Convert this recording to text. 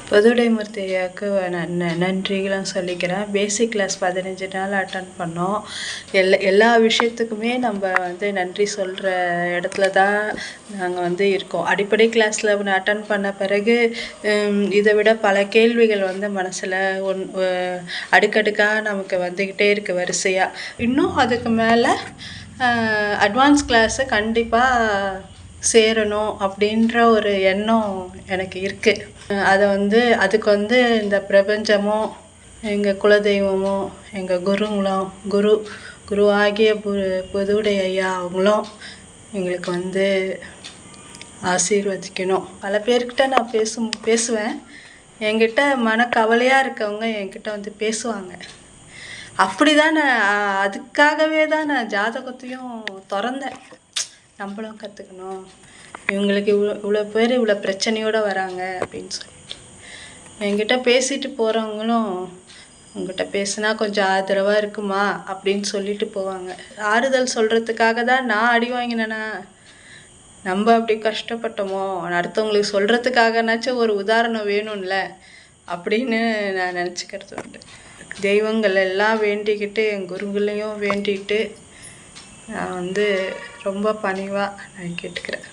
புதுடைமூர்த்தி ஐயாவுக்கு நன்றிகளும் சொல்லிக்கிறேன். பேசிக் கிளாஸ் 15 நாள் அட்டன் பண்ணோம். எல்லா விஷயத்துக்குமே நம்ம வந்து நன்றி சொல்கிற இடத்துல தான் நாங்கள் இருக்கோம். அடிப்படை கிளாஸில் அட்டன் பண்ண பிறகு இதை விட பல கேள்விகள் மனசில் அடுக்கடுக்காக நமக்கு வந்துக்கிட்டே இருக்குது வரிசையாக. இன்னும் அதுக்கு மேலே அட்வான்ஸ் கிளாஸை கண்டிப்பாக சேரணும் அப்படின்ற ஒரு எண்ணம் எனக்கு இருக்குது. அதை அதுக்கு இந்த பிரபஞ்சமும் எங்கள் குலதெய்வமும் எங்கள் குருவாகிய புதுவுடை ஐயா அவங்களும் எங்களுக்கு ஆசீர்வதிக்கணும். பல பேர்கிட்ட நான் பேசுவேன். என்கிட்ட மனக்கவலையாக இருக்கவங்க என்கிட்ட பேசுவாங்க. அப்படி தான் அதுக்காகவே தான் நான் ஜாதகத்தையும் திறந்தேன். நம்மளும் கற்றுக்கணும், இவங்களுக்கு இவ்வளோ பேர் இவ்வளோ பிரச்சனையோடு வராங்க அப்படின்னு சொல்லிட்டு. என்கிட்ட பேசிட்டு போகிறவங்களும் உங்கள்கிட்ட பேசுனா கொஞ்சம் ஆதரவாக இருக்குமா அப்படின்னு சொல்லிட்டு போவாங்க. ஆறுதல் சொல்கிறதுக்காக தான் நான் அடி வாங்கினேன்னா, நம்ம அப்படி கஷ்டப்பட்டோமோ, அடுத்தவங்களுக்கு சொல்கிறதுக்காகனாச்சும் ஒரு உதாரணம் வேணும்ல அப்படின்னு நான் நினச்சிக்கிறது உண்டு. தெய்வங்கள் எல்லாம் வேண்டிக்கிட்டு என் குருங்களையும் வேண்டிக்கிட்டு நான் ரொம்ப பணிவாக நான் கேட்டுக்கிறேன்.